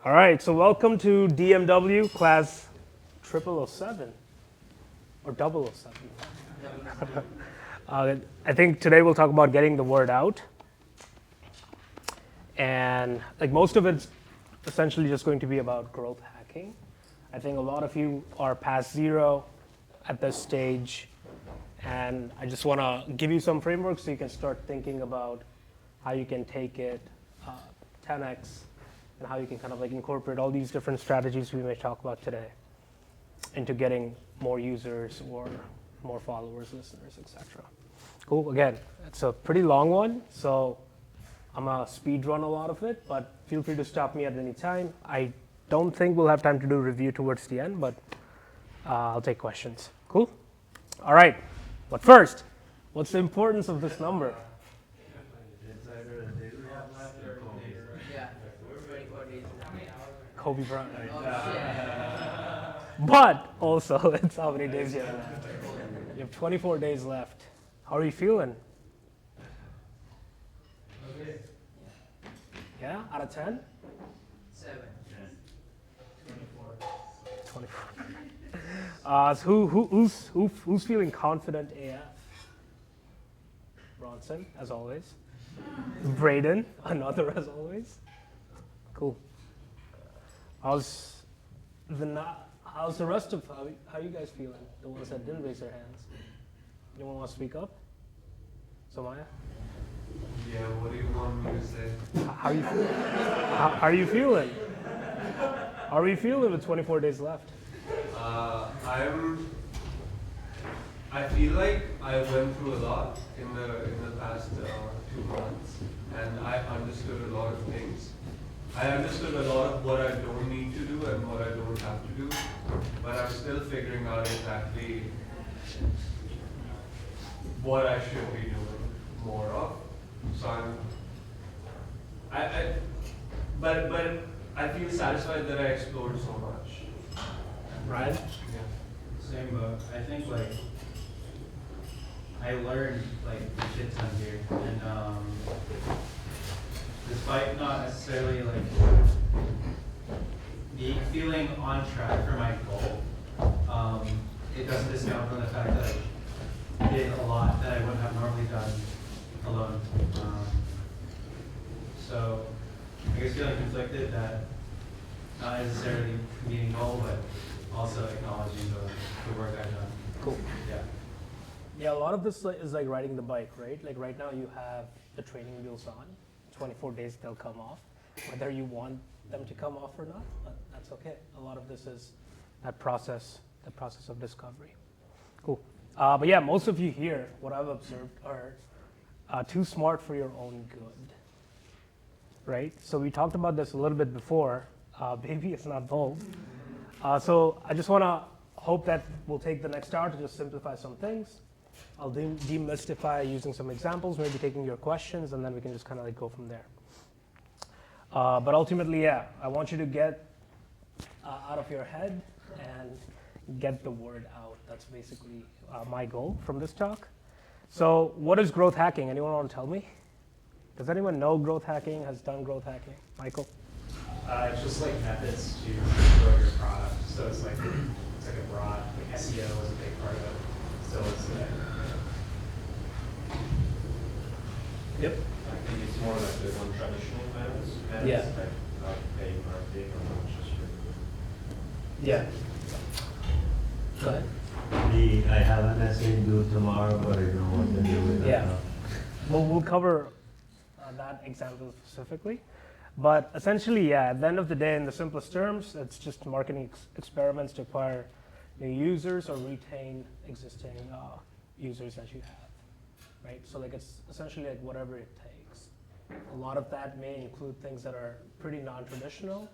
All right, so welcome to DMW class 0007 or 007. I think today we'll talk about getting the word out. And like most of it's essentially just going to be about growth hacking. I think a lot of you are past zero at this stage. And I just want to give you some frameworks so you can start thinking about how you can take it 10x and how you can kind of like incorporate all these different strategies we may talk about today into getting more users or more followers, listeners, etc. Cool. Again, it's a pretty long one, so I'm gonna speed run a lot of it, but feel free to stop me at any time. I don't think we'll have time to do a review towards the end, but I'll take questions. Cool? All right. But first, what's the importance of this number? Kobe Bryant. But also, it's how many days you have left. You have 24 days left. How are you feeling? Yeah, out of 10? 7. 24. So who's feeling confident AF? Bronson, as always. Braden, another as always. Cool. How's the rest of how you guys feeling? The ones that didn't raise their hands. Anyone want to speak up? Somaya? Yeah, what do you want me to say? How are you feeling? How are you feeling? How are you feeling with 24 days left? I feel like I went through a lot in the past 2 months, and I understood a lot of things. I understood a lot of what I don't need to do and what I don't have to do, but I'm still figuring out exactly what I should be doing more of. So but I feel satisfied that I explored so much. Right? Yeah. Same boat. I think like I learned like a shit ton here, and despite not necessarily like me feeling on track for my goal, it doesn't discount from the fact that I did a lot that I wouldn't have normally done alone. So I guess feeling conflicted that not necessarily meeting goal, but also acknowledging the work I've done. Cool. Yeah. Yeah, a lot of this is like riding the bike, right? Like right now you have the training wheels on. 24 days they'll come off. Whether you want them to come off or not, but that's okay. A lot of this is that process, the process of discovery. Cool. But yeah, most of you here, what I've observed, are too smart for your own good, right? So we talked about this a little bit before. Baby is not bold. So I just want to hope that we'll take the next hour to just simplify some things. I'll demystify using some examples, maybe taking your questions, and then we can just kind of like go from there. But ultimately, yeah, I want you to get out of your head and get the word out. That's basically my goal from this talk. So what is growth hacking? Anyone want to tell me? Does anyone know growth hacking, has done growth hacking? Michael? It's just like methods to grow your product. So it's like a broad, like SEO is a big part of it. So it's Yep. I think it's more like the non-traditional methods, Yeah. like not paying marketing or not just Yeah. Go ahead. I have an essay due tomorrow, but I don't know what to do with it. Yeah. We'll cover that example specifically. But essentially, yeah, at the end of the day, in the simplest terms, it's just marketing experiments to acquire new users or retain existing users that you have, right? So like it's essentially like whatever it takes. A lot of that may include things that are pretty non-traditional,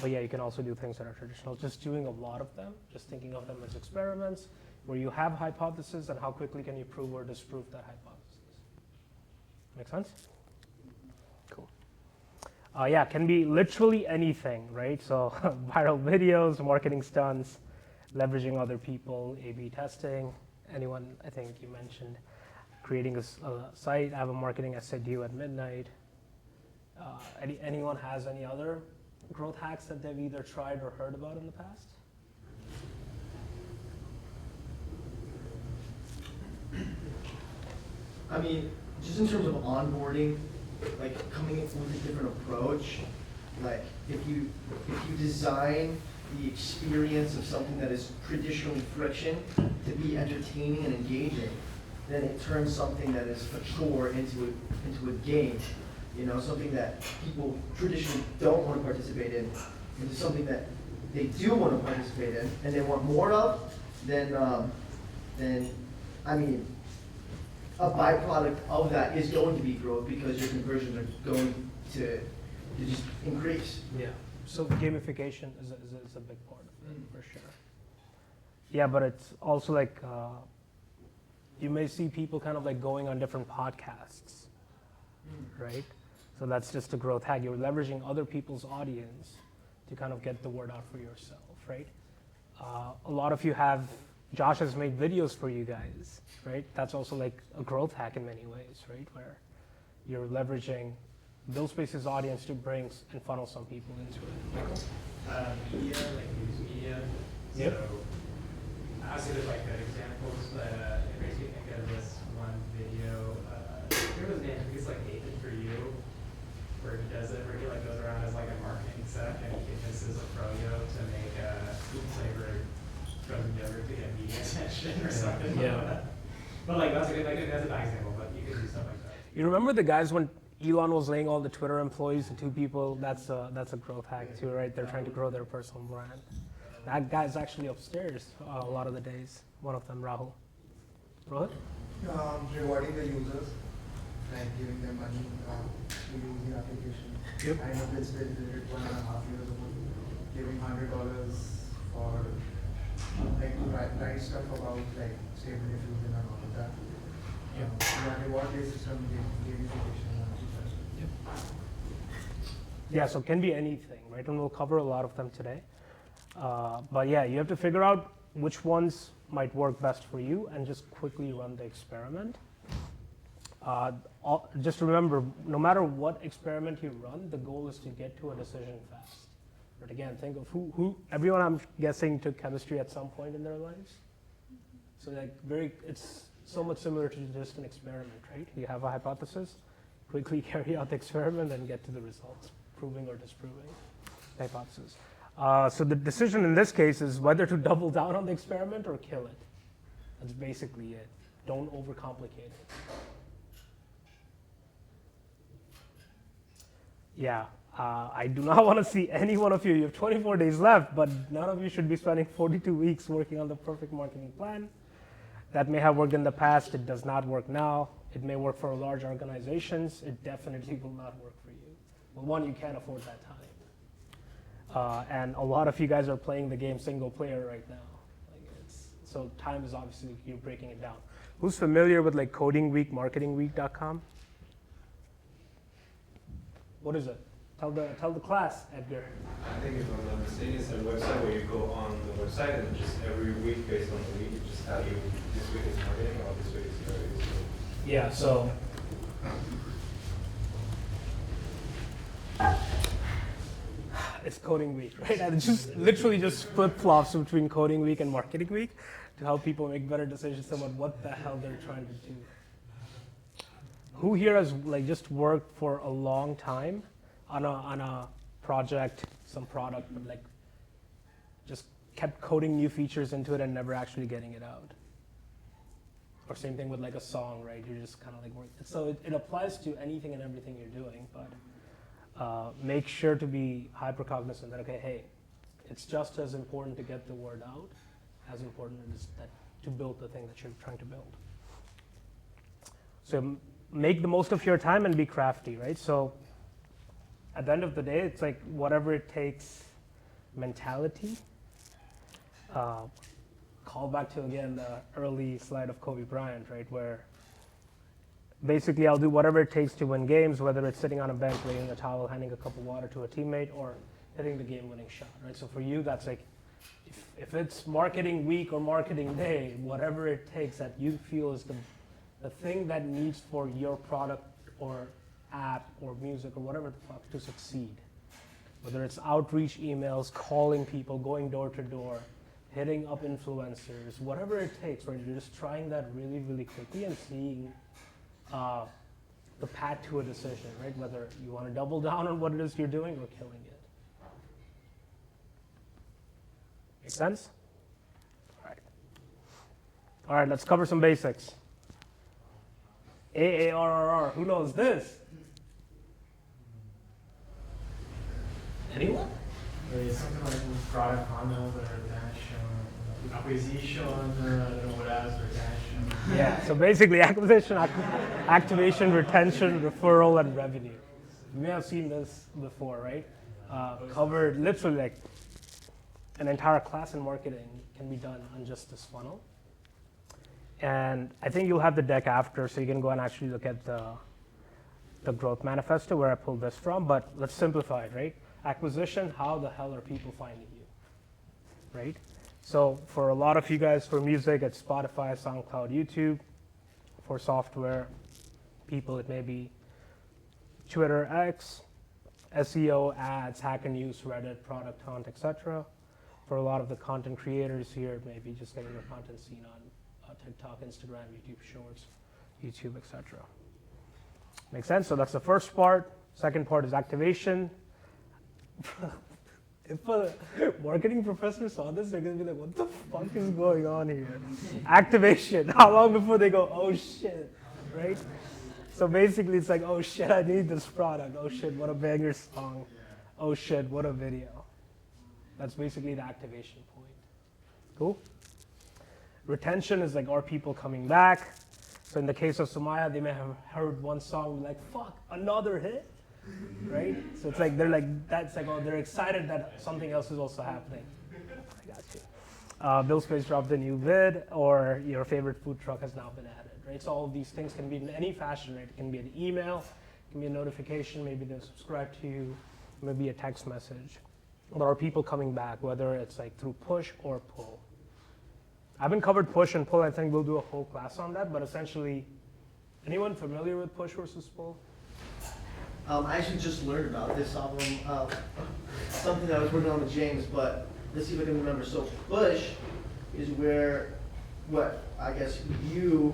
but yeah, you can also do things that are traditional. Just doing a lot of them, just thinking of them as experiments where you have hypotheses and how quickly can you prove or disprove that hypothesis. Make sense? Cool. Yeah, can be literally anything, right? So viral videos, marketing stunts, leveraging other people, A/B testing. Anyone, I think you mentioned, creating a site. I have a marketing essay due at midnight. Anyone has any other growth hacks that they've either tried or heard about in the past? I mean, just in terms of onboarding, like coming in with a different approach, like if you design the experience of something that is traditionally friction to be entertaining and engaging, then it turns something that is a chore into a game. You know, something that people traditionally don't want to participate in into something that they do want to participate in and they want more of, then I mean, a byproduct of that is going to be growth because your conversions are going to just increase. Yeah. So gamification is a big part of it, for sure. Yeah, but it's also like, you may see people kind of like going on different podcasts, right? So that's just a growth hack. You're leveraging other people's audience to kind of get the word out for yourself, right? A lot of you have, Josh has made videos for you guys, right? That's also like a growth hack in many ways, right? Where you're leveraging buildspace's audience to bring and funnel some people into it. Michael? Media, like news media. Yep. So obviously there's like good examples, but it makes me think of this one video. It was named, it's like Nathan for You, where he does it, where he like goes around as like a marketing exec and he convinces a froyo to make a food flavored frozen yogurt to get media attention or something Yeah. like that. But like that's a good, like that's a bad example, but you could do stuff like that. You remember the guys when Elon was laying all the Twitter employees to 2 people? That's a growth hack too, right? They're trying to grow their personal brand. That guy's actually upstairs a lot of the days. One of them, Rahul. Rohit? Rewarding the users, like giving them money to use the application. Yep. I know buildspace did it 1.5 years ago, giving $100 for like to write stuff about like stable diffusion and all of that. Yeah, reward-based system, gamification. Yeah, so it can be anything, right? And we'll cover a lot of them today. But yeah, you have to figure out which ones might work best for you and just quickly run the experiment. Just remember, no matter what experiment you run, the goal is to get to a decision fast. But again, think of who everyone I'm guessing took chemistry at some point in their lives. So like it's so much similar to just an experiment, right? You have a hypothesis, quickly carry out the experiment and get to the results, proving or disproving the hypothesis. So the decision in this case is whether to double down on the experiment or kill it. That's basically it. Don't overcomplicate it. Yeah, I do not want to see any one of you. You have 24 days left, but none of you should be spending 42 weeks working on the perfect marketing plan. That may have worked in the past. It does not work now. It may work for large organizations. It definitely will not work for you. Well, one, you can't afford that time. And a lot of you guys are playing the game single player right now. So time is obviously, you're breaking it down. Who's familiar with like Coding Week, marketingweek.com? What is it? Tell the class, Edgar. I think if I'm not mistaken, it's a website where you go on the website and just every week, based on the week, you just tell you this week is marketing or this week is strategy. Yeah, so it's Coding Week, right? And it just literally just flip-flops between Coding Week and Marketing Week to help people make better decisions about what the hell they're trying to do. Who here has like just worked for a long time on a project, some product, but like just kept coding new features into it and never actually getting it out? Or same thing with like a song, right? You're just kind of like working. So it applies to anything and everything you're doing, but make sure to be hyper cognizant that, okay, hey, it's just as important to get the word out as important it is that to build the thing that you're trying to build. So make the most of your time and be crafty, right? So at the end of the day, it's like whatever it takes mentality. Call back to, again, the early slide of Kobe Bryant, right? Where basically I'll do whatever it takes to win games, whether it's sitting on a bench, laying a towel, handing a cup of water to a teammate, or hitting the game-winning shot, right? So for you, that's like, if it's marketing week or marketing day, whatever it takes that you feel is the thing that needs for your product or app or music or whatever the fuck to succeed, Whether it's outreach emails, calling people, going door to door, hitting up influencers, whatever it takes, right? You're just trying that really, really quickly and seeing the path to a decision, right? Whether you want to double down on what it is you're doing or killing it. Make sense? All right. All right, let's cover some basics. aarrr, who knows this? Anyone? It's something like product funnel, the retention, acquisition, what else, retention. Yeah, so basically acquisition, activation, retention, referral, and revenue. You may have seen this before, right? Covered literally like an entire class in marketing can be done on just this funnel. And I think you'll have the deck after, so you can go and actually look at the growth manifesto where I pulled this from, but let's simplify it, right? Acquisition, how the hell are people finding you, right? So for a lot of you guys, for music, it's Spotify, SoundCloud, YouTube. For software people, it may be Twitter, X, SEO, ads, Hacker News, Reddit, Product Hunt, etc. For a lot of the content creators here, it may be just getting your content seen on TikTok, Instagram, YouTube Shorts, YouTube, etc. Make sense? So that's the first part. Second part is activation. If a marketing professor saw this, they're going to be like, what the fuck is going on here? Activation. How long before they go, oh shit, right? So basically it's like, oh shit, I need this product. Oh shit, what a banger song. Oh shit, what a video. That's basically the activation point. Cool? Retention is like, are people coming back? So in the case of Sumaya, they may have heard one song, like, fuck, another hit? Right? So it's like, they're like, that's like, oh, they're excited that something else is also happening. I got you. Buildspace dropped a new vid, or your favorite food truck has now been added, right? So all of these things can be in any fashion, right? It can be an email, it can be a notification, maybe they subscribe to you, maybe a text message. There are people coming back, whether it's like through push or pull. I haven't covered push and pull. I think we'll do a whole class on that, but essentially, anyone familiar with push versus pull? I actually just learned about this off of something that I was working on with James, but let's see if I can remember. So push is where, what, I guess you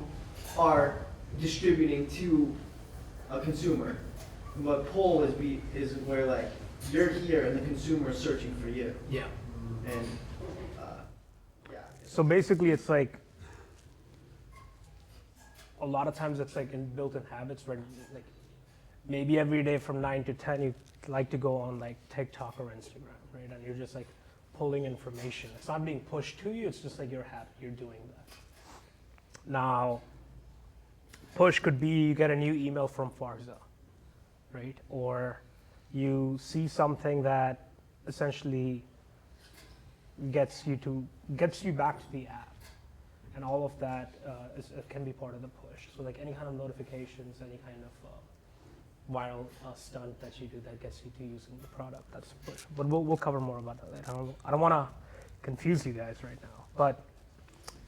are distributing to a consumer. But pull is where like you're here and the consumer is searching for you. Yeah. And yeah. So basically it's like, a lot of times it's like built-in habits where like, maybe every day from 9 to 10, you like to go on like TikTok or Instagram, right? And you're just like pulling information. It's not being pushed to you, it's just like your habit, you're doing that. Now, push could be you get a new email from Farza, right? Or you see something that essentially gets you back to the app. And all of that can be part of the push. So like any kind of notifications, any kind of viral stunt that you do that gets you to using the product, that's a push. But we'll cover more about that later. I don't want to confuse you guys right now. But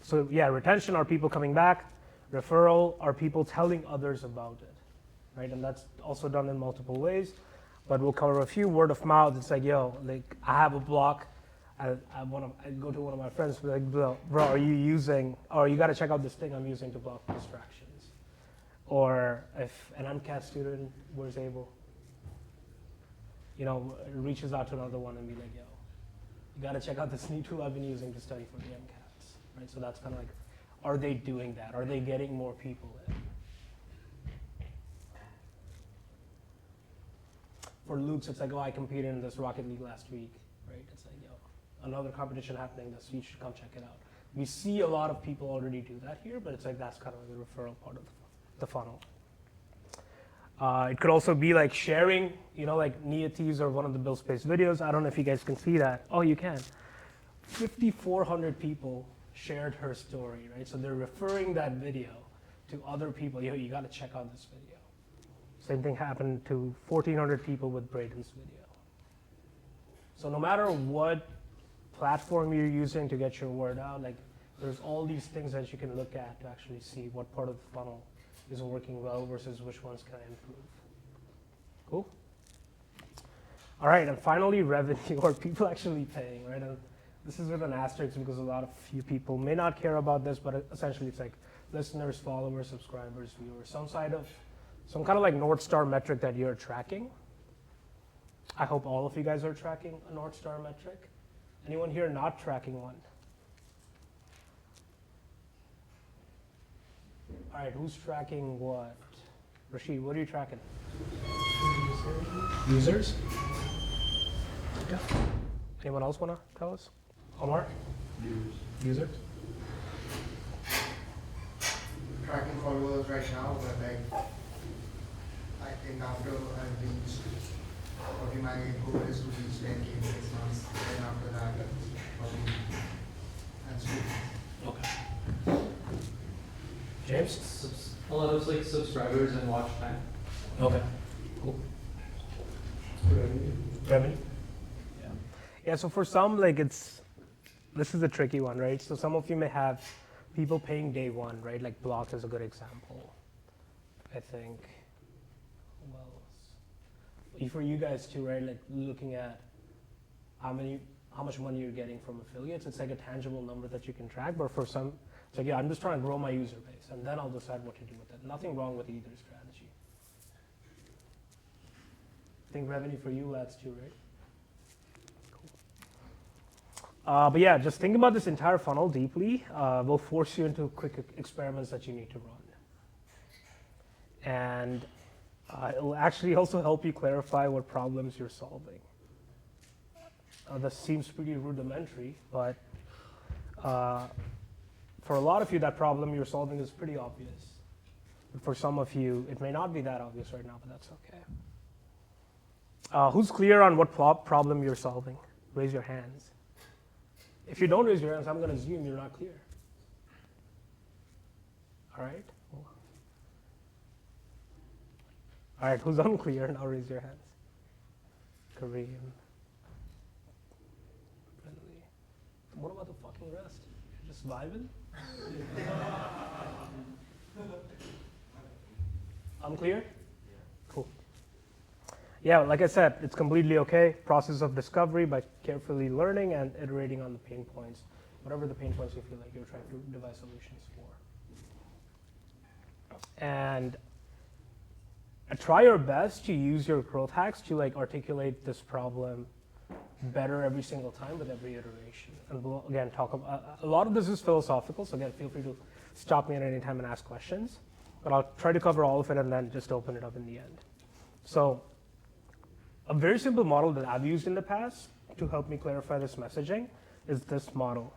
so yeah, retention are people coming back. Referral are people telling others about it, right? And that's also done in multiple ways. But we'll cover a few. Word of mouth. It's like, yo, like I have a block. I go to one of my friends, be like, bro, are you using? Or you got to check out this thing I'm using to block distractions. Or if an MCAT student was able, reaches out to another one and be like, yo, you got to check out this new tool I've been using to study for the MCATs, right? So that's kind of like, are they doing that? Are they getting more people in? For Luke's, it's like, oh, I competed in this Rocket League last week, right? It's like, yo, another competition happening this week, you should come check it out. We see a lot of people already do that here, but it's like, that's kind of like the referral part of the funnel. It could also be like sharing, like Niyatis or one of the Buildspace videos. I don't know if you guys can see that. Oh, you can. 5,400 people shared her story, right? So they're referring that video to other people. Yo, you got to check out this video. Same thing happened to 1,400 people with Braden's video. So no matter what platform you're using to get your word out, like there's all these things that you can look at to actually see what part of the funnel is working well versus which ones can I improve. Cool? All right, and finally, revenue, or people actually paying, right? And this is with an asterisk because a lot of few people may not care about this, but essentially it's like listeners, followers, subscribers, viewers, some kind of like North Star metric that you're tracking. I hope all of you guys are tracking a North Star metric. Anyone here not tracking one? All right, who's tracking what? Rashid, what are you tracking? Users? Yeah. Anyone else want to tell us? Omar? Users? Tracking followers right now, but like, I think after I reached, probably my goal is to reach 10K in 6 months, then after that, probably, and students. Okay. James? A lot of like subscribers and watch time. Okay. Cool. Revenue? Yeah. Yeah, so for some, like this is a tricky one, right? So some of you may have people paying day one, right? Like Block is a good example. I think, who else? For you guys too, right? Like looking at how much money you're getting from affiliates, it's like a tangible number that you can track, but for some, it's like, yeah, I'm just trying to grow my user base, and then I'll decide what to do with it. Nothing wrong with either strategy. I think revenue for you, lads, too, right? Cool. But yeah, just think about this entire funnel deeply. We'll force you into quick experiments that you need to run. And it'll actually also help you clarify what problems you're solving. This seems pretty rudimentary, but for a lot of you, that problem you're solving is pretty obvious. But for some of you, it may not be that obvious right now, but that's okay. Who's clear on what problem you're solving? Raise your hands. If you don't raise your hands, I'm going to assume you're not clear. All right? All right, who's unclear? Now raise your hands. Kareem. Friendly. What about the fucking rest? You're just vibing? Unclear? Cool. Yeah, like I said, it's completely okay. Process of discovery by carefully learning and iterating on the pain points, whatever the pain points you feel like you're trying to devise solutions for. And try your best to use your growth hacks to like articulate this problem better every single time with every iteration. And we'll again talk about, a lot of this is philosophical, so again, feel free to stop me at any time and ask questions. But I'll try to cover all of it and then just open it up in the end. So a very simple model that I've used in the past to help me clarify this messaging is this model,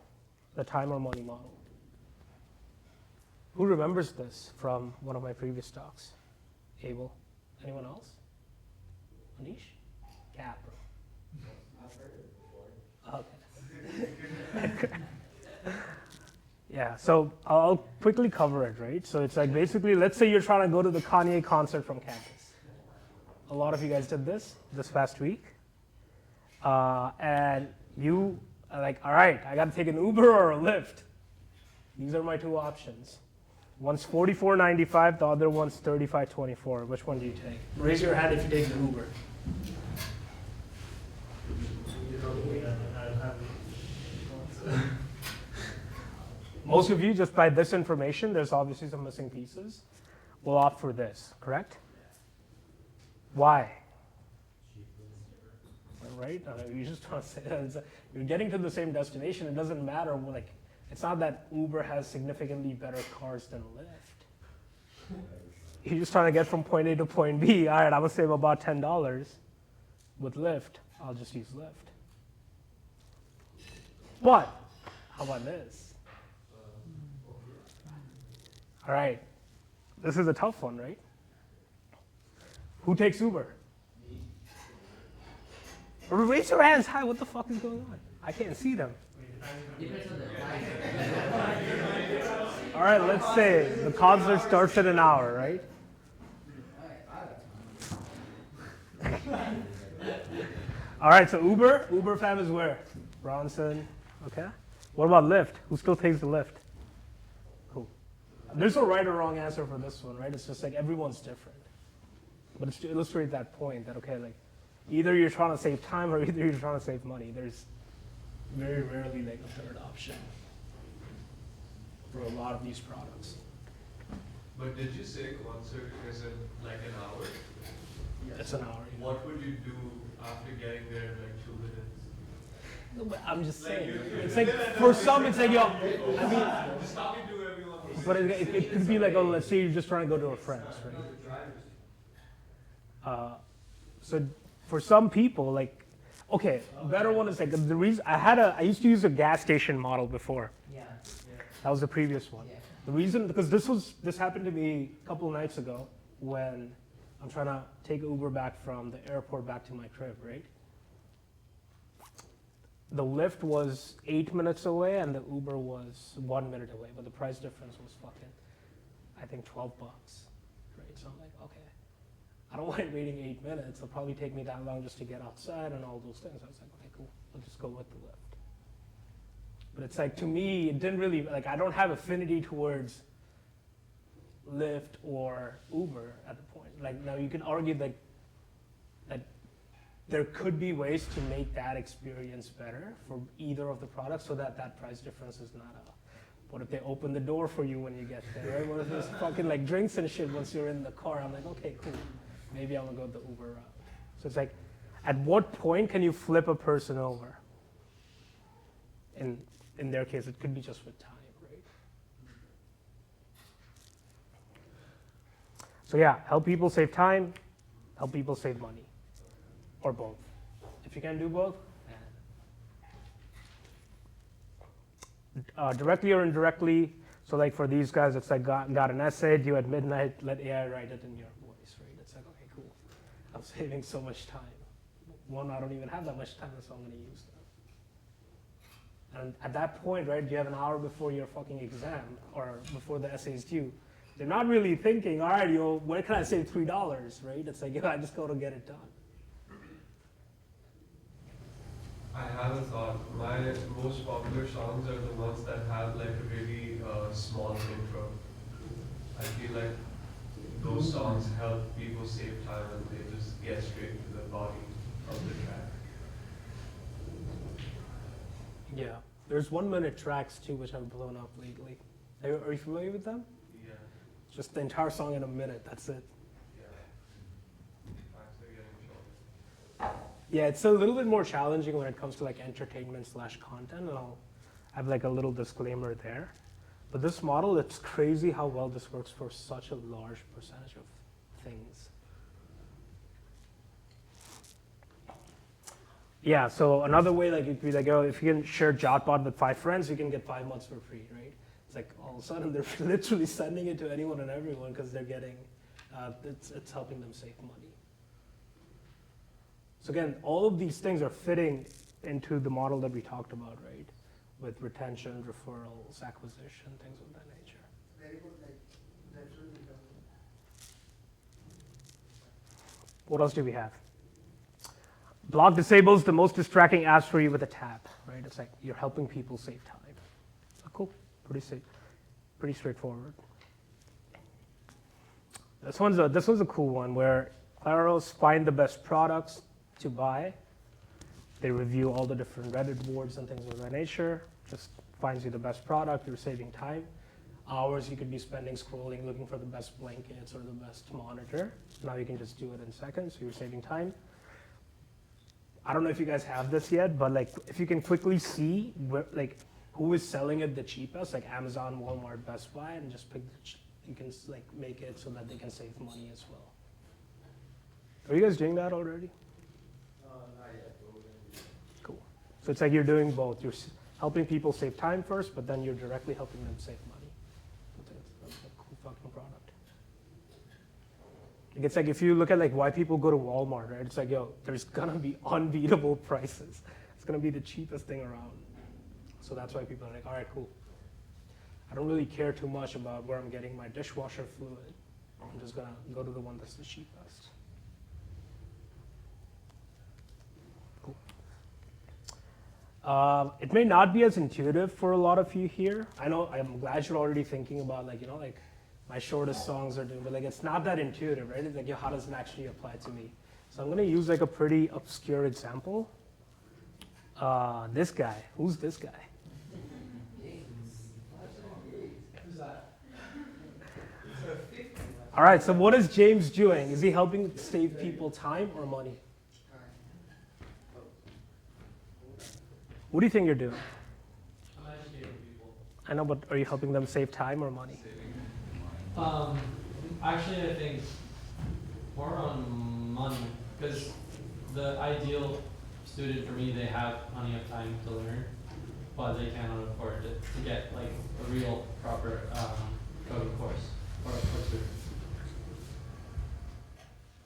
the time or money model. Who remembers this from one of my previous talks? Abel? Anyone else? Anish? Cap. Okay. Yeah, so I'll quickly cover it, right? So it's like basically, let's say you're trying to go to the Kanye concert from campus. A lot of you guys did this past week. And you are like, all right, I got to take an Uber or a Lyft. These are my two options. One's $44.95, the other one's $35.24. Which one do you take? Raise your hand if you take the Uber. Most of you, just by this information, there's obviously some missing pieces, will opt for this, correct? Why? Right? You just want to say that you're getting to the same destination. It doesn't matter. Like, it's not that Uber has significantly better cars than Lyft. You're just trying to get from point A to point B. All right, I'm going to save about $10 with Lyft. I'll just use Lyft. But how about this? All right, this is a tough one, right? Who takes Uber? Raise your hands high. What the fuck is going on? I can't see them. All right, let's say the concert starts in an hour, right? All right, so Uber fam is where? Bronson, okay. What about Lyft? Who still takes the Lyft? Cool. There's no right or wrong answer for this one, right? It's just like everyone's different. But it's to illustrate that point that, okay, like Either you're trying to save time or either you're trying to save money. There's very rarely like a third option for a lot of these products. But did you say concert is in like an hour? It's an hour. You know? What would you do after getting there in like 2 minutes? No, but I'm just Like, saying. you- It's like for some, it's like yo. I mean, Just talking to everyone. but it could be like, oh, let's say you're just trying to go to a friend's, right? So for some people, like, okay, a better one is like the reason I used to use a gas station model before. Yeah. That was the previous one. Yeah. The reason, because this happened to me a couple of nights ago when I'm trying to take Uber back from the airport back to my crib, right? The Lyft was 8 minutes away and the Uber was 1 minute away, but the price difference was fucking, I think $12, right? So I'm like, okay, I don't mind waiting 8 minutes. It'll probably take me that long just to get outside and all those things. I was like, okay, cool. I'll just go with the Lyft. But it's like, to me, it didn't really, like, I don't have affinity towards Lyft or Uber at the point. Like, now you can argue that there could be ways to make that experience better for either of the products so that that price difference is not a, what if they open the door for you when you get there, right? What if there's fucking like drinks and shit once you're in the car? I'm like, okay, cool. Maybe I'm gonna go the Uber route. So it's like, at what point can you flip a person over? In their case, it could be just with time, right? So yeah, help people save time, help people save money, or both. If you can do both, directly or indirectly. So like for these guys, it's like got an essay due at midnight, let AI write it in your voice, right? It's like, okay, cool. I'm saving so much time. One, I don't even have that much time, so I'm gonna use them. And at that point, right, you have an hour before your fucking exam or before the essay is due. They're not really thinking, all right, yo, where can I save $3, right? It's like, yo, I just go to get it done. I have a thought. My most popular songs are the ones that have like a really small intro. I feel like those songs help people save time and they just get straight to the body of the track. Yeah. There's 1 minute tracks too, which have blown up lately. Are you familiar with them? Yeah. Just the entire song in a minute, that's it. Yeah. Tracks are getting short. Yeah, it's a little bit more challenging when it comes to like entertainment / content, and I'll have like a little disclaimer there. But this model, it's crazy how well this works for such a large percentage of things. Yeah, so another way, like, it'd be like, oh, if you can share Jotbot with 5 friends, you can get 5 months for free, right? It's like all of a sudden they're literally sending it to anyone and everyone because they're getting, it's helping them save money. So again, all of these things are fitting into the model that we talked about, right? With retention, referrals, acquisition, things of that nature. Very good, like, that should be done. What else do we have? Block disables the most distracting apps for you with a tap, right? It's like you're helping people save time. So cool, pretty straightforward. This one's a cool one where Claros find the best products to buy. They review all the different Reddit boards and things of that nature. Just finds you the best product. You're saving time. Hours you could be spending scrolling, looking for the best blankets or the best monitor. Now you can just do it in seconds, so you're saving time. I don't know if you guys have this yet, but like if you can quickly see where, like who is selling it the cheapest, like Amazon, Walmart, Best Buy, and just pick you can like make it so that they can save money as well. Are you guys doing that already? Not yet. Cool. So it's like you're doing both. You're helping people save time first, but then you're directly helping them save money. That's a cool fucking product. It's like if you look at like why people go to Walmart, right? It's like, yo, there's gonna be unbeatable prices. It's gonna be the cheapest thing around. So that's why people are like, all right, cool. I don't really care too much about where I'm getting my dishwasher fluid. I'm just gonna go to the one that's the cheapest. Cool. It may not be as intuitive for a lot of you here. I know, I'm glad you're already thinking about like, you know, like my shortest songs are doing, but like it's not that intuitive, right? It's like, yo, how does it actually apply to me? So I'm going to use like a pretty obscure example. This guy. Who's this guy? Who's that? All right, so what is James doing? Is he helping save people time or money? What do you think you're doing? I'm educating people. I know, but are you helping them save time or money? Actually, I think more on money, because the ideal student for me, they have plenty of time to learn, but they cannot afford it to get like a real proper coding course or a course.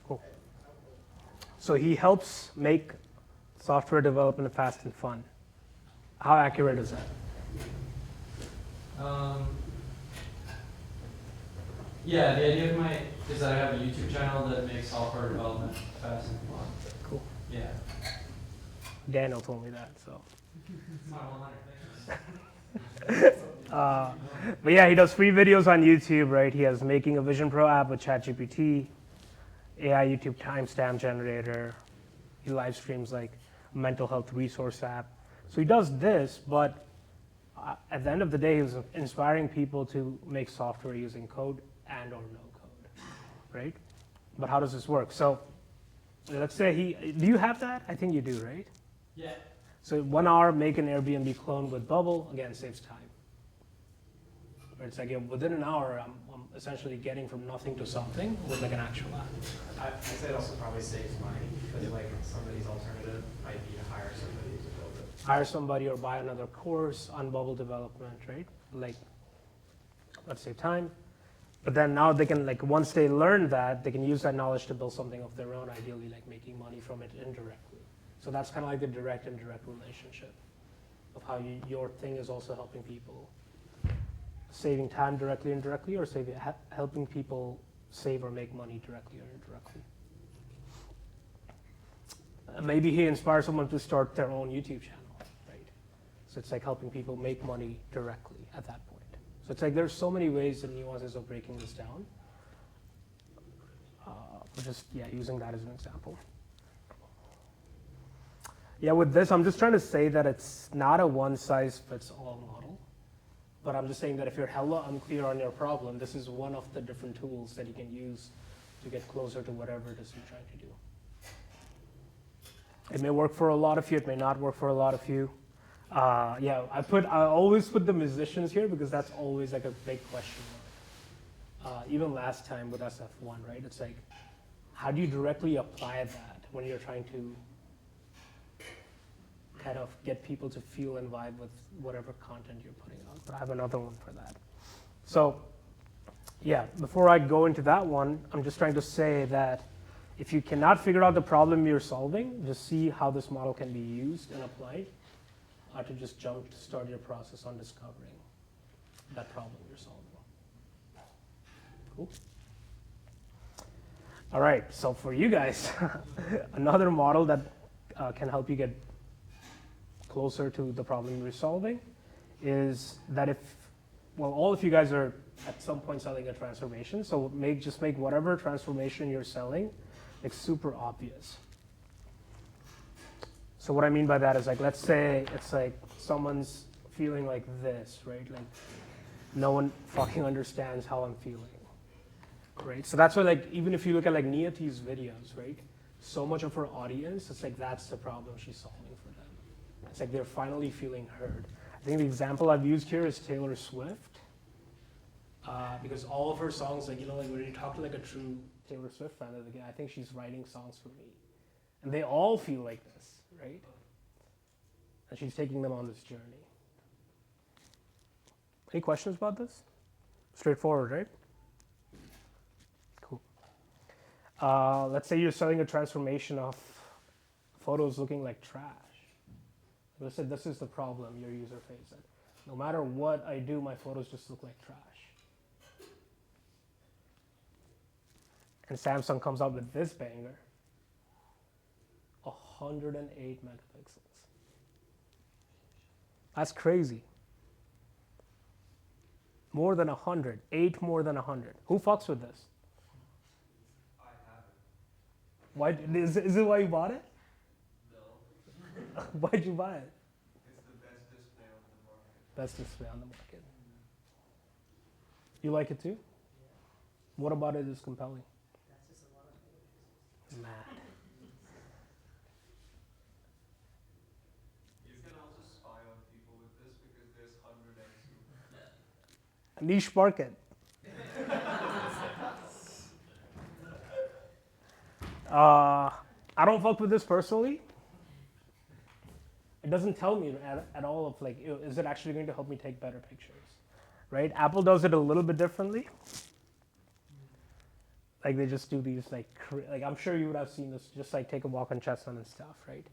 Cool. So he helps make software development fast and fun. How accurate is that? Yeah, the idea of is that I have a YouTube channel that makes software development fast and fun. Cool. Yeah. Daniel told me that, so. It's my 100 things. But yeah, he does free videos on YouTube, right? He has making a Vision Pro app with ChatGPT, AI YouTube timestamp generator. He live streams like a mental health resource app. So he does this, but at the end of the day, he's inspiring people to make software using code and or no code, right? But how does this work? So let's say do you have that? I think you do, right? Yeah. So 1 hour, make an Airbnb clone with Bubble, again, saves time. Right, it's like within an hour, I'm essentially getting from nothing to something with like an actual app. I'd say it also probably saves money, because like somebody's alternative might be to hire somebody to build it. Hire somebody or buy another course on Bubble development, right? Like, let's save time. But then now they can, like, once they learn that, they can use that knowledge to build something of their own, ideally, like making money from it indirectly. So that's kind of like the direct and indirect relationship of how your thing is also helping people. Saving time directly, indirectly, or helping people save or make money directly or indirectly. Maybe he inspires someone to start their own YouTube channel, right? So it's like helping people make money directly at that point. So it's like there's so many ways and nuances of breaking this down. But just, yeah, using that as an example. Yeah, with this, I'm just trying to say that it's not a one-size-fits-all model. But I'm just saying that if you're hella unclear on your problem, this is one of the different tools that you can use to get closer to whatever it is you're trying to do. It may work for a lot of you, it may not work for a lot of you. Yeah, I always put the musicians here because that's always like a big question mark. Even last time with SF1, right? It's like, how do you directly apply that when you're trying to kind of get people to feel and vibe with whatever content you're putting out? But I have another one for that. So, yeah, before I go into that one, I'm just trying to say that if you cannot figure out the problem you're solving, just see how this model can be used and applied to just jump to start your process on discovering that problem you're solving. Cool. All right, so for you guys, another model that can help you get closer to the problem you're solving is that all of you guys are at some point selling a transformation, so just make whatever transformation you're selling like super obvious. So what I mean by that is, like, let's say it's like someone's feeling like this, right? Like no one fucking understands how I'm feeling, right? So that's why, like, even if you look at like Niyati's videos, right? So much of her audience, it's like that's the problem she's solving for them. It's like they're finally feeling heard. I think the example I've used here is Taylor Swift, because all of her songs, like, you know, like when you talk to like a true Taylor Swift fan, like, I think she's writing songs for me, and they all feel like this, right? And she's taking them on this journey. Any questions about this? Straightforward, right? Cool. Let's say you're selling a transformation of photos looking like trash. Let's say this is the problem your user faces. No matter what I do, my photos just look like trash. And Samsung comes out with this banger, 108 megapixels. That's crazy. More than 100, 8 more than 100. Who fucks with this? I have it. Why is it why you bought it? No. Why'd you buy it? It's the best display on the market. Best display on the market. You like it too? What about it is compelling? Mad. You can also spy on people with this because there's 100x. A niche market. I don't fuck with this personally. It doesn't tell me at all of like, is it actually going to help me take better pictures, right? Apple does it a little bit differently. Like they just do these like I'm sure you would have seen this, just like take a walk on Chestnut and stuff, right?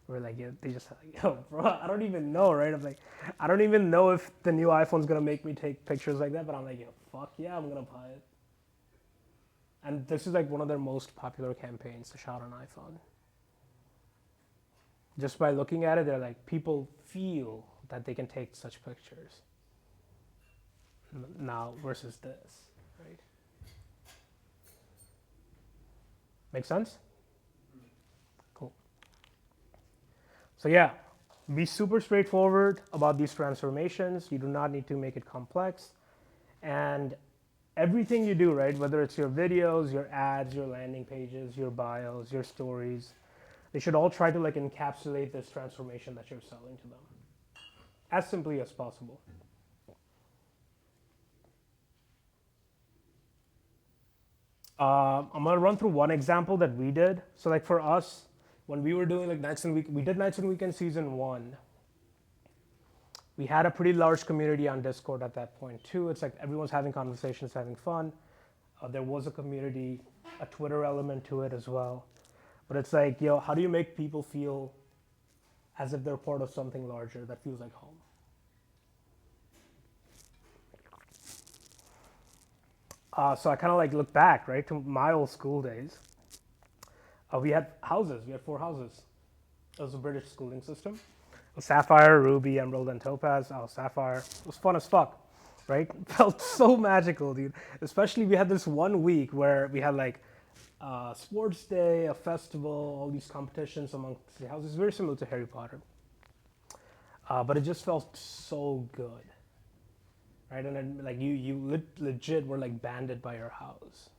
Where like they just like, yo, bro, I don't even know, right? I'm like, I don't even know if the new iPhone's gonna make me take pictures like that, but I'm like, yo, fuck yeah, I'm gonna buy it. And this is like one of their most popular campaigns to shot an iPhone. Just by looking at it, they're like, people feel that they can take such pictures now versus this, right? Make sense? Cool. So yeah, be super straightforward about these transformations. You do not need to make it complex. And everything you do, right, whether it's your videos, your ads, your landing pages, your bios, your stories, they should all try to like encapsulate this transformation that you're selling to them as simply as possible. I'm gonna run through one example that we did. So like for us, when we were doing like we did Nights and Weekends season 1. We had a pretty large community on Discord at that point too. It's like everyone's having conversations, having fun. There was a community, a Twitter element to it as well. But it's like, yo, how do you make people feel as if they're part of something larger that feels like home? So I kind of like look back, right, to my old school days. We had houses. We had 4 houses. It was a British schooling system. Sapphire, Ruby, Emerald, and Topaz. Oh, Sapphire. It was fun as fuck, right? It felt so magical, dude. Especially we had this one week where we had like sports day, a festival, all these competitions amongst the houses. Very similar to Harry Potter. But it just felt so good, right? And then like you legit were like banded by your house.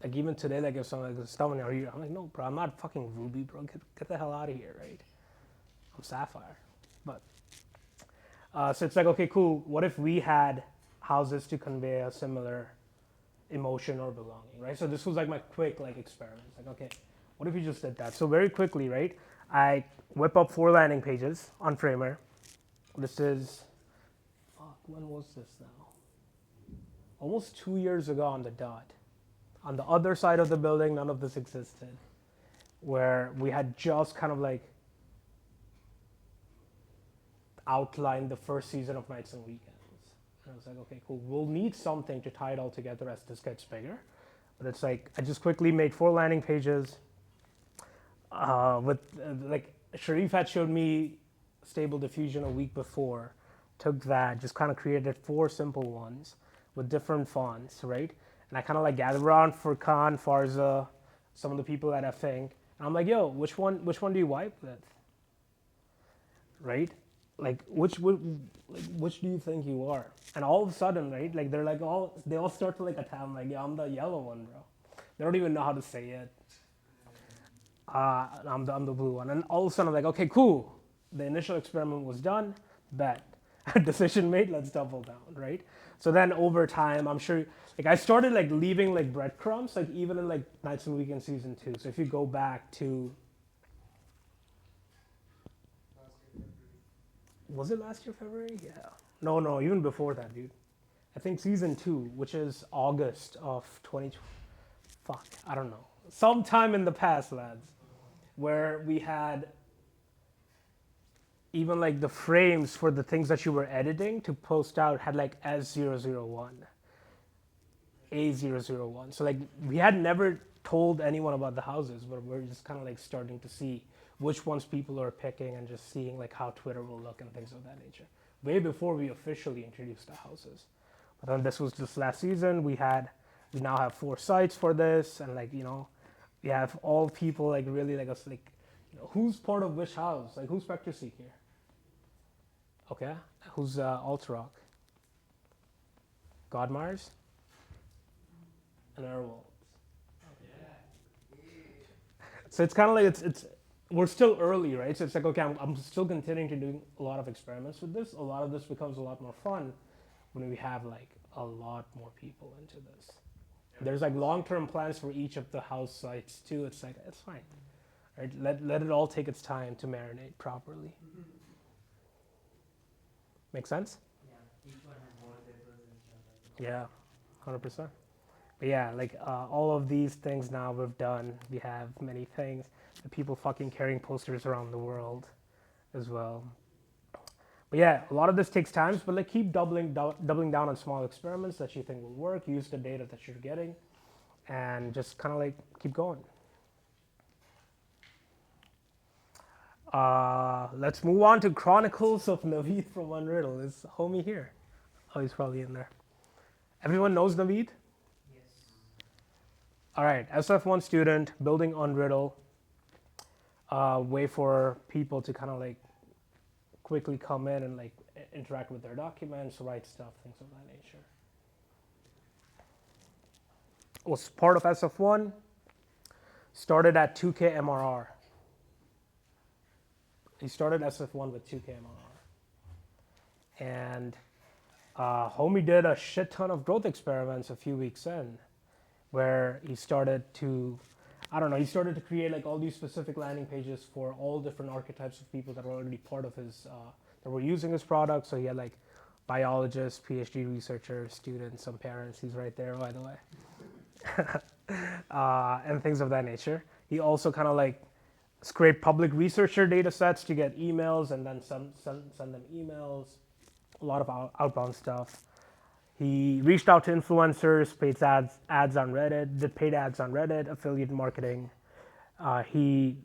Like even today, like if someone like someone are you, I'm like, no, bro, I'm not fucking Ruby, bro. Get the hell out of here, right? I'm Sapphire. But so it's like, okay, cool. What if we had houses to convey a similar emotion or belonging, right? So this was like my quick like experiment. Like, okay, what if you just did that? So very quickly, right? I whip up 4 landing pages on Framer. This is, fuck, when was this now? Almost 2 years ago on the dot. On the other side of the building, none of this existed. Where we had just kind of like outlined the first season of Nights and Weekends. And I was like, okay, cool. We'll need something to tie it all together as this gets bigger. But it's like, I just quickly made 4 landing pages. Like, Sharif had showed me Stable Diffusion a week before. Took that, just kind of created 4 simple ones with different fonts, right? And I kind of like gathered around Furkan, Farza, some of the people at Fink. And I'm like, yo, which one do you wipe with? Right? Like, which do you think you are? And all of a sudden, right, like they all start to like attack. I'm like, yeah, I'm the yellow one, bro. They don't even know how to say it. I'm the blue one. And all of a sudden I'm like, okay, cool. The initial experiment was done, bet. Decision made, let's double down, right? So then over time, I'm sure, like I started like leaving like breadcrumbs, like even in like Nights and Weekends season 2. So if you go back to, was it last year, February? Yeah. No, even before that, dude. I think season 2, which is August of 2020. Fuck, I don't know. Sometime in the past, lads, where we had even like the frames for the things that you were editing to post out had like S001, A001. So like we had never told anyone about the houses, but we're just kind of like starting to see which ones people are picking and just seeing like how Twitter will look and things of that nature. Way before we officially introduced the houses. But then this was just last season. We now have 4 sites for this, and like, you know, yeah, if all people like really like us, like, who's part of which house? Like, who's Spectre Seek here? Okay, who's Alt-Rock? Godmars? And Airwolves. So it's kind of like it's we're still early, right? So it's like, okay, I'm still continuing to do a lot of experiments with this. A lot of this becomes a lot more fun when we have like a lot more people into this. There's like long-term plans for each of the house sites too. It's like, it's fine, right? Let it all take its time to marinate properly. Make sense? Yeah, each one has wallpapers and stuff. Yeah, 100%. But yeah, like all of these things now we've done. We have many things. The people fucking carrying posters around the world as well. But yeah, a lot of this takes time, but like keep doubling down on small experiments that you think will work. Use the data that you're getting, and just kind of like keep going. Let's move on to Chronicles of Naveed from Unriddle. Is homie here? Oh, he's probably in there. Everyone knows Naveed? Yes. All right, SF1 student, building Unriddle. Way for people to kind of like quickly come in and like interact with their documents, write stuff, things of that nature. Was part of SF1, started at 2K MRR. He started SF1 with 2K MRR. And homie did a shit ton of growth experiments a few weeks in, where he started to, he started to create like all these specific landing pages for all different archetypes of people that were already part of his, that were using his product. So he had like biologists, PhD researchers, students, some parents. He's right there, by the way. And things of that nature. He also kind of like scraped public researcher data sets to get emails and then send them emails. A lot of outbound stuff. He reached out to influencers, paid ads on Reddit, did paid ads on Reddit, affiliate marketing. He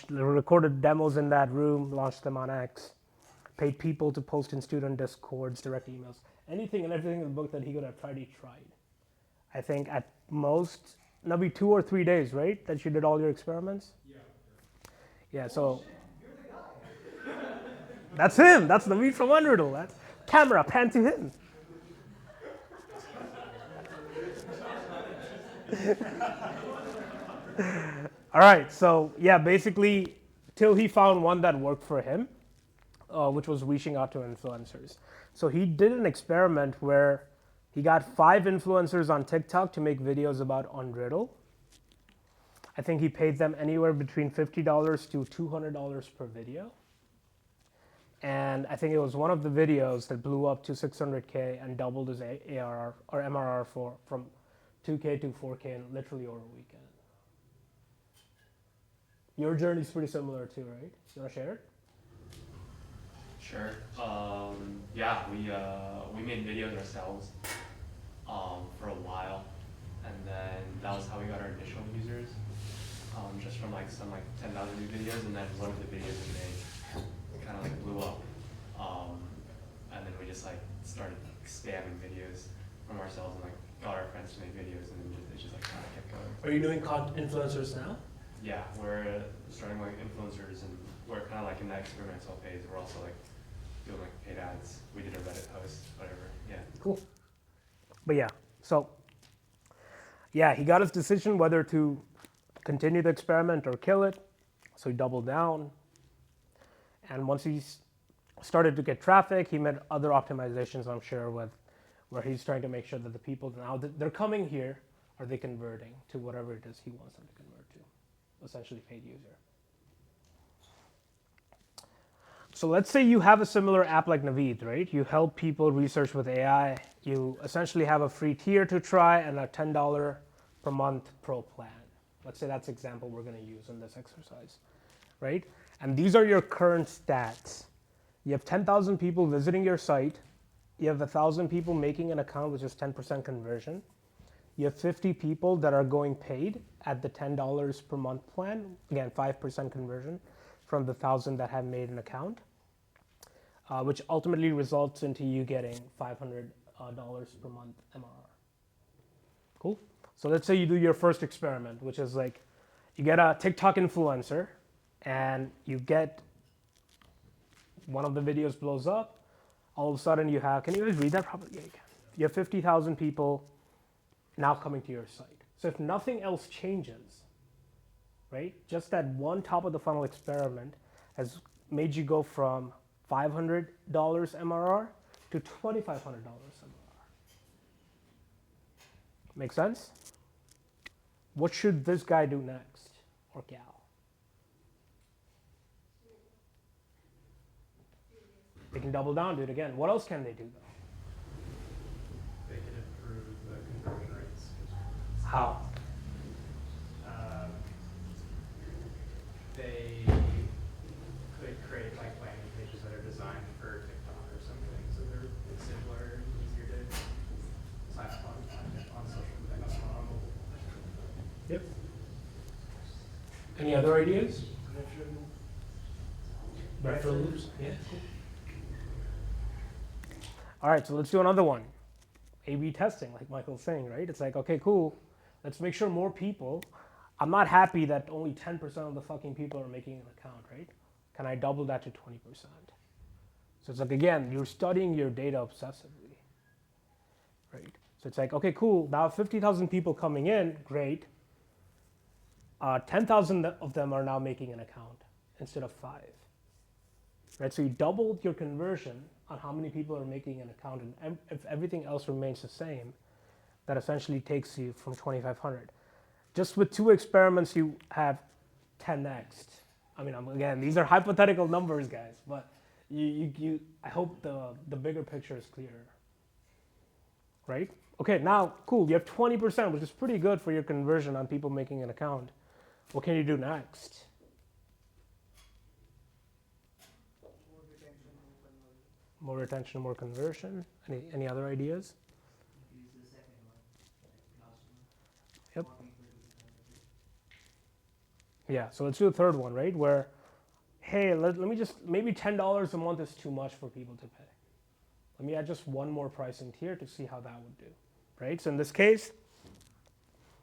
recorded demos in that room, launched them on X, paid people to post in student discords, direct emails, anything and everything in the book that he could have tried, he tried. I think at most, maybe 2 or 3 days, right, that you did all your experiments? Yeah, so. That's him. That's the meat from Unriddle. That's camera, pan to him. All right, so yeah, basically, till he found one that worked for him, which was reaching out to influencers. So he did an experiment where he got 5 influencers on TikTok to make videos about Unriddle. I think he paid them anywhere between $50 to $200 per video. And I think it was one of the videos that blew up to 600K and doubled his ARR or MRR from 2K to 4K in literally over a weekend. Your journey's pretty similar too, right? You want to share it? Sure. Yeah, we made videos ourselves for a while, and then that was how we got our initial users, just from like some 10,000 new videos, and then one of the videos we made kind of like blew up, and then we just like started spamming videos from ourselves and like got our friends to make videos, and then it just like kind of kept going. Are you doing influencers now? Yeah, we're starting like influencers, and we're kind of like in that experimental phase. We're also like doing like paid ads. We did a Reddit post, whatever. Yeah. Cool. But yeah, so yeah, he got his decision whether to continue the experiment or kill it. So he doubled down. And once he started to get traffic, he made other optimizations, I'm sure, where he's trying to make sure that the people now they're coming here, are they converting to whatever it is he wants them to convert to, essentially paid user. So let's say you have a similar app like Naveed, right? You help people research with AI. You essentially have a free tier to try and a $10 per month pro plan. Let's say that's the example we're going to use in this exercise, right? And these are your current stats. You have 10,000 people visiting your site. You have 1,000 people making an account, which is 10% conversion. You have 50 people that are going paid at the $10 per month plan. Again, 5% conversion from the 1,000 that have made an account, which ultimately results into you getting $500 per month MRR. Cool. So let's say you do your first experiment, which is like You get a TikTok influencer, and you get one of the videos blows up. All of a sudden, you have. Can you guys read that properly? Yeah, you can. You have 50,000 people now coming to your site. So if nothing else changes, right? Just that one top of the funnel experiment has made you go from $500 MRR to $2,500 MRR. Make sense? What should this guy do next, or gal? They can double down, do it again. What else can they do though? They can improve the conversion rates. How? They could create like landing pages that are designed for TikTok or something, so they're simpler and easier to sign up on social media, on mobile. Yep. Any other ideas? Referral loops? Yeah. Cool. All right, so let's do another one. A/B testing, like Michael's saying, right? It's like, okay, cool. Let's make sure more people. I'm not happy that only 10% of the fucking people are making an account, right? Can I double that to 20%? So it's like, again, you're studying your data obsessively, right? So it's like, okay, cool. Now 50,000 people coming in, great. 10,000 of them are now making an account instead of 5. Right, so you doubled your conversion on how many people are making an account, and if everything else remains the same, that essentially takes you from 2,500. Just with 2 experiments, you have 10x. I mean, again, these are hypothetical numbers, guys, but I hope the bigger picture is clearer, right? Okay, now, cool, you have 20%, which is pretty good for your conversion on people making an account. What can you do next? More retention, more conversion. Any other ideas? Yep. Yeah, so let's do the third one, right? Where, hey, let me just, maybe $10 a month is too much for people to pay. Let me add just one more pricing tier to see how that would do, right? So in this case,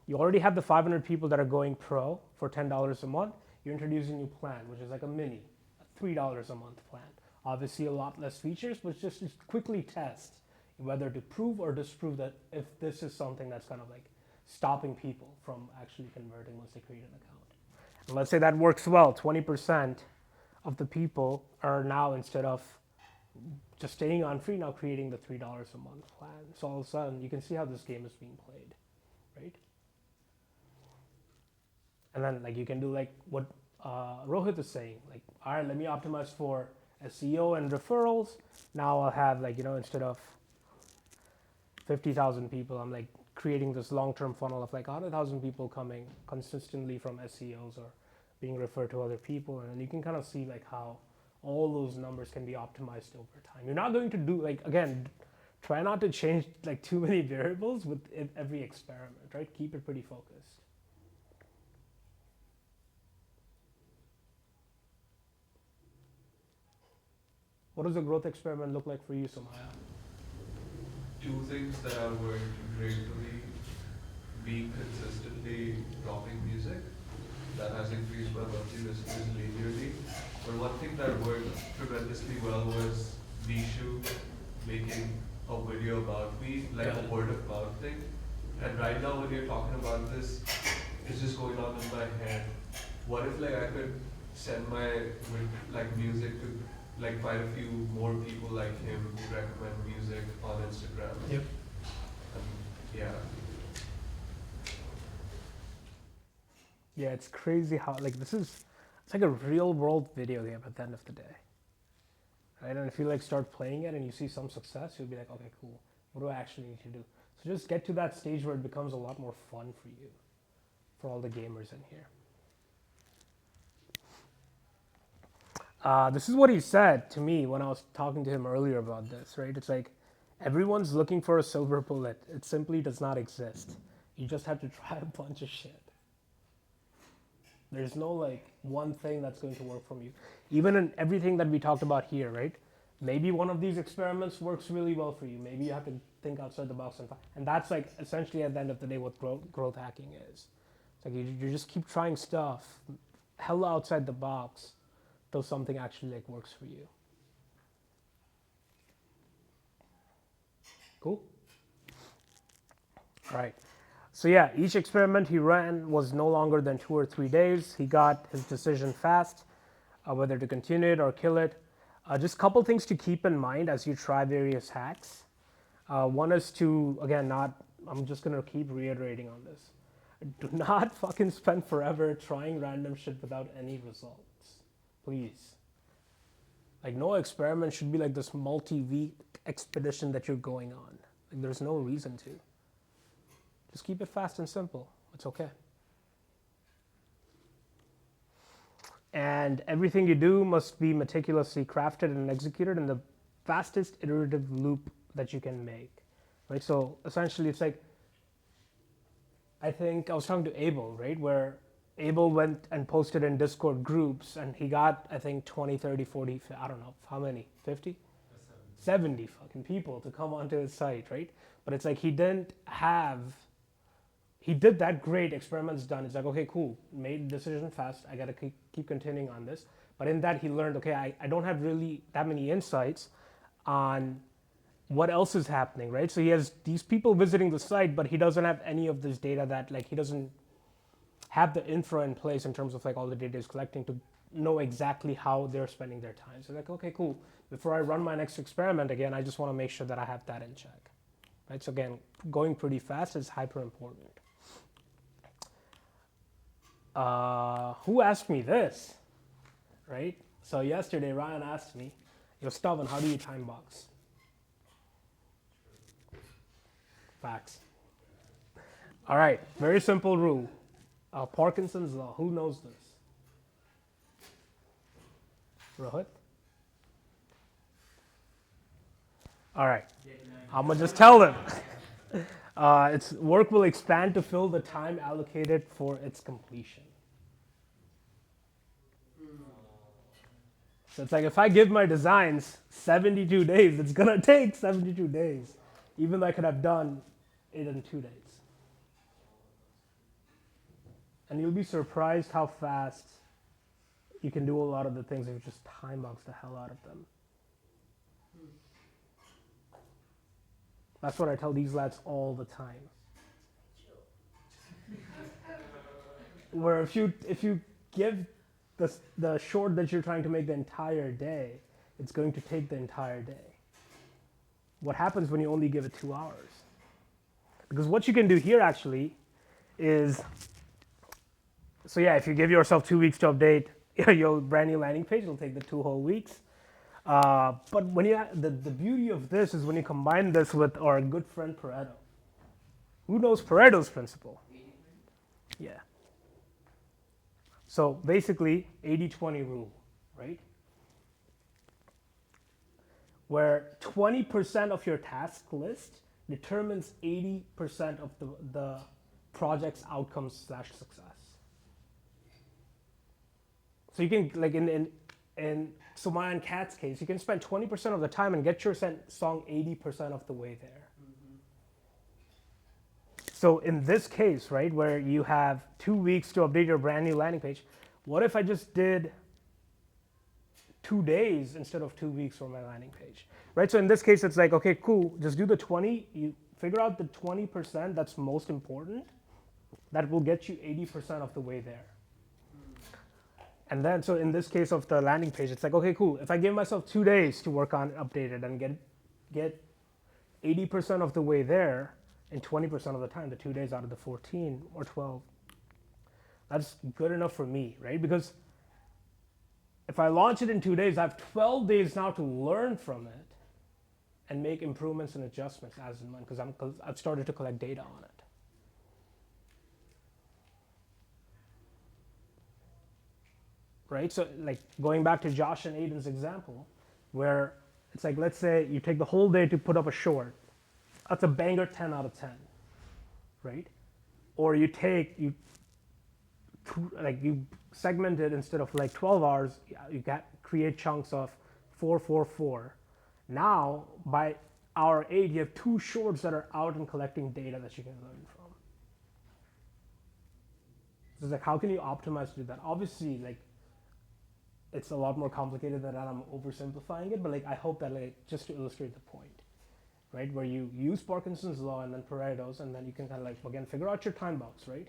you already have the 500 people that are going pro for $10 a month. You're introducing a new plan, which is like a mini, a $3 a month plan. Obviously a lot less features, but just quickly test whether to prove or disprove that if this is something that's kind of like stopping people from actually converting once they create an account. And let's say that works well. 20% of the people are now, instead of just staying on free, now creating the $3 a month plan. So all of a sudden you can see how this game is being played, right? And then like you can do like what Rohit is saying, like, all right, let me optimize for SEO and referrals. Now I'll have like, instead of 50,000 people, I'm like creating this long-term funnel of like 100,000 people coming consistently from SEOs or being referred to other people. And you can kind of see like how all those numbers can be optimized over time. You're not going to do like, again, try not to change like too many variables with every experiment, right? Keep it pretty focused. What does a growth experiment look like for you, Somaya? 2 things that are working greatly: be consistently dropping music. That has increased my monthly listeners linearly. But one thing that worked tremendously well was Nishu making a video about me, like a word of mouth thing. And right now when you're talking about this, it's just going on in my head. What if like I could send my like music to like quite a few more people like him who recommend music on Instagram. Yep. Yeah. Yeah, it's crazy how like it's like a real world video game at the end of the day. Right? And if you like start playing it and you see some success, you'll be like, okay, cool. What do I actually need to do? So just get to that stage where it becomes a lot more fun for you, for all the gamers in here. This is what he said to me when I was talking to him earlier about this, right? It's like, everyone's looking for a silver bullet. It simply does not exist. You just have to try a bunch of shit. There's no like one thing that's going to work for you. Even in everything that we talked about here, right? Maybe one of these experiments works really well for you. Maybe you have to think outside the box and that's like essentially at the end of the day what growth hacking is, It's like you just keep trying stuff, hella outside the box, till something actually like works for you. Cool? All right. So yeah, each experiment he ran was no longer than 2 or 3 days. He got his decision fast, whether to continue it or kill it. Just a couple things to keep in mind as you try various hacks. One is to, again, I'm just going to keep reiterating on this. Do not fucking spend forever trying random shit without any results. Please. Like, no experiment should be like this multi-week expedition that you're going on. Like, there's no reason to. Just keep it fast and simple. It's okay. And everything you do must be meticulously crafted and executed in the fastest iterative loop that you can make. Right? So essentially it's like, I think I was talking to Abel, right? Where Abel went and posted in Discord groups and he got, I think, 20, 30, 40, I don't know, how many? 50? 70 fucking people to come onto his site, right? But it's like he did that great, experiments done. It's like, okay, cool, made decision fast. I gotta keep continuing on this. But in that he learned, okay, I don't have really that many insights on what else is happening, right? So he has these people visiting the site, but he doesn't have any of this data that, like, he doesn't have the infra in place in terms of like all the data he's collecting to know exactly how they're spending their time. So like, okay, cool. Before I run my next experiment again, I just want to make sure that I have that in check, right? So again, going pretty fast is hyper important. Who asked me this, right? So yesterday, Ryan asked me, yo, Stavan, how do you time box? Facts. All right, very simple rule. Parkinson's law, who knows this? Rohit? All right, I'm gonna just tell them. Its work will expand to fill the time allocated for its completion. So it's like if I give my designs 72 days, it's gonna take 72 days, even though I could have done it in 2 days. And you'll be surprised how fast you can do a lot of the things if you just time box the hell out of them. That's what I tell these lads all the time. Where if you give the short that you're trying to make the entire day, it's going to take the entire day. What happens when you only give it 2 hours? Because what you can do here actually is, so yeah, if you give yourself 2 weeks to update your brand new landing page, it'll take the 2 whole weeks. But when the beauty of this is when you combine this with our good friend Pareto. Who knows Pareto's principle? Yeah. So basically, 80-20 rule, right? Where 20% of your task list determines 80% of the project's outcomes / success. So you can, like in Sumaya and Kat's case, you can spend 20% of the time and get your song 80% of the way there. So in this case, right, where you have 2 weeks to update your brand new landing page, what if I just did 2 days instead of 2 weeks for my landing page, right? So in this case, it's like, okay, cool, just do the 20, you figure out the 20% that's most important, that will get you 80% of the way there. And then, so in this case of the landing page, it's like, okay, cool, if I give myself 2 days to work on update it and get 80% of the way there, in 20% of the time, the 2 days out of the 14 or 12, that's good enough for me, right? Because if I launch it in 2 days, I have 12 days now to learn from it and make improvements and adjustments as and when, because I've started to collect data on it. Right, so like going back to Josh and Aiden's example, where it's like, let's say you take the whole day to put up a short, that's a banger 10 out of 10, right? Or you segment it instead of like 12 hours, you create chunks of 4, 4, 4. Now, by hour 8, you have 2 shorts that are out and collecting data that you can learn from. So it's like, how can you optimize to do that? Obviously, like, it's a lot more complicated than that. I'm oversimplifying it, but like, I hope that like, just to illustrate the point, right? Where you use Parkinson's law and then Pareto's, and then you can kind of like, again, figure out your time box, right?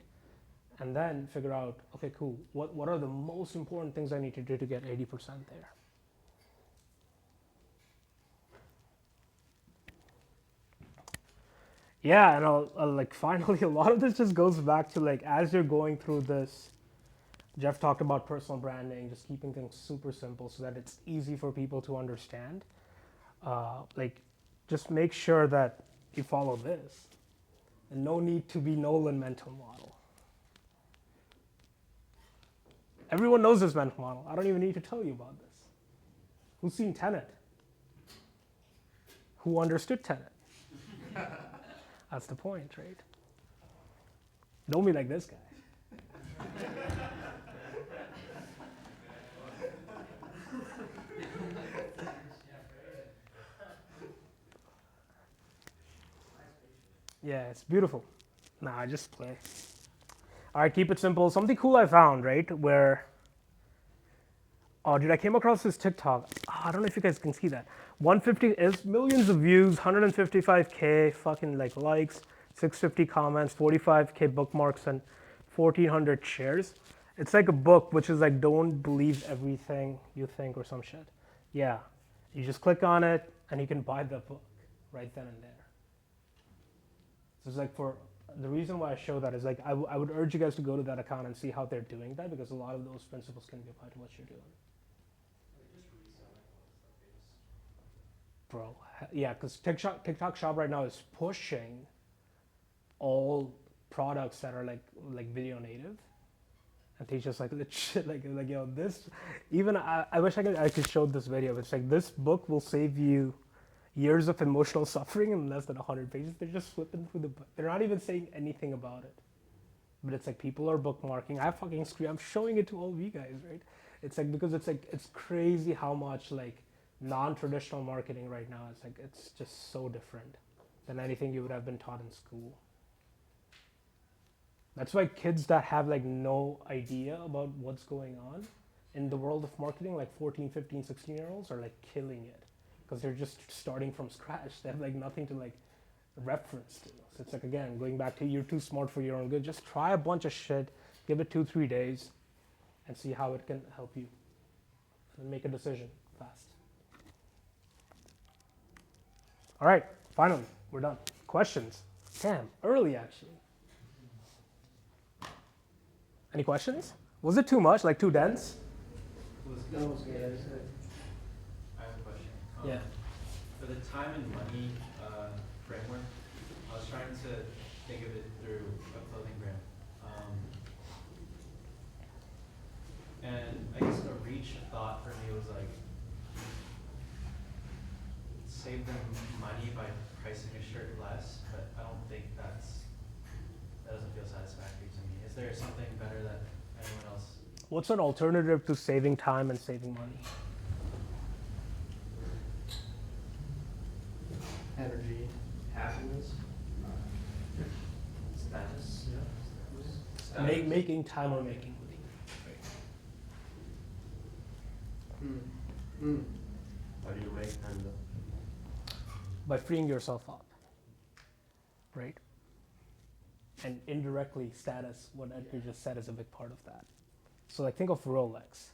And then figure out, okay, cool, what are the most important things I need to do to get 80% there? Yeah, and I'll like finally, a lot of this just goes back to like, as you're going through this, Jeff talked about personal branding, just keeping things super simple so that it's easy for people to understand. Like, just make sure that you follow this. And no need to be Nolan mental model. Everyone knows this mental model. I don't even need to tell you about this. Who's seen Tenet? Who understood Tenet? That's the point, right? Don't be like this guy. Yeah, it's beautiful. Nah, I just play. All right, keep it simple. Something cool I found, right? Where, oh, dude, I came across this TikTok. Oh, I don't know if you guys can see that. 150 is millions of views, 155K fucking like likes, 650 comments, 45K bookmarks, and 1,400 shares. It's like a book, which is like, don't believe everything you think or some shit. Yeah, you just click on it and you can buy the book right then and there. So it's like, for the reason why I show that is like, I would urge you guys to go to that account and see how they're doing that, because a lot of those principles can be applied to what you're doing. Bro, yeah, because TikTok Shop right now is pushing all products that are like video native, and they just like legit like yo, this, even I wish I could show this video. It's like, this book will save you years of emotional suffering in less than 100 pages. They're just flipping through the book. They're not even saying anything about it, but it's like, people are bookmarking. I fucking scream. I'm showing it to all of you guys, right? It's like, because it's like, it's crazy how much like non-traditional marketing right now is like, it's just so different than anything you would have been taught in school. That's why kids that have like no idea about what's going on in the world of marketing, like 14, 15, 16-year-olds are like killing it, because they're just starting from scratch. They have like nothing to like reference to. So it's like, again, going back to, you're too smart for your own good. Just try a bunch of shit, give it 2-3 days, and see how it can help you, and make a decision fast. All right, finally, we're done. Questions? Damn, early actually. Any questions? Was it too much, like too dense? That was good. I have a question. Yeah. For the time and money framework, I was trying to think of it through a clothing brand. And I guess the reach thought for me was like, save them money by pricing a shirt less, but I don't think that doesn't feel satisfactory to me. Is there something better that anyone else? What's an alternative to saving time and saving money? Energy, happiness, status. Making time or making money. How do you make time though? By freeing yourself up, right? And indirectly, status, what Edgar just said, is a big part of that. So like, think of Rolex.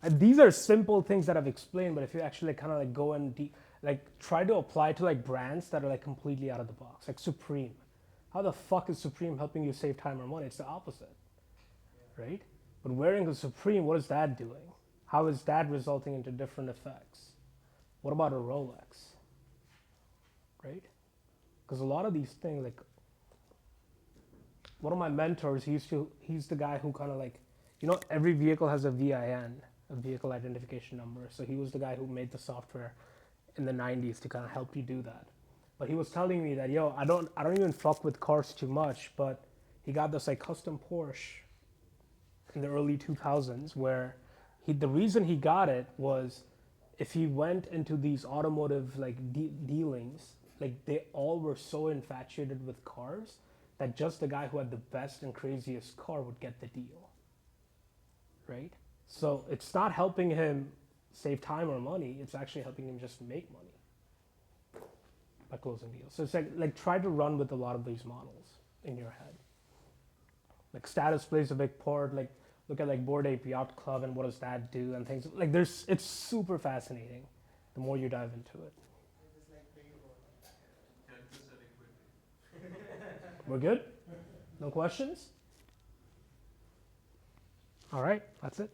And these are simple things that I've explained, but if you actually kind of like go and like try to apply to like brands that are like completely out of the box, like Supreme. How the fuck is Supreme helping you save time or money? It's the opposite, right? But wearing a Supreme, what is that doing? How is that resulting into different effects? What about a Rolex, right? Because a lot of these things, like, one of my mentors, he's the guy who kind of like, you know, every vehicle has a VIN, a vehicle identification number. So he was the guy who made the software in the 90s to kind of help you do that. But he was telling me that, yo, I don't even fuck with cars too much, but he got this like custom Porsche in the early 2000s, where the reason he got it was, if he went into these automotive like dealings, like they all were so infatuated with cars that just the guy who had the best and craziest car would get the deal, right? So it's not helping him save time or money, it's actually helping him just make money by closing deals. So it's like try to run with a lot of these models in your head. Like status plays a big part, like look at like Bored Ape Yacht Club and what does that do and things. Like it's super fascinating the more you dive into it. 10% equity. We're good? No questions? All right, that's it.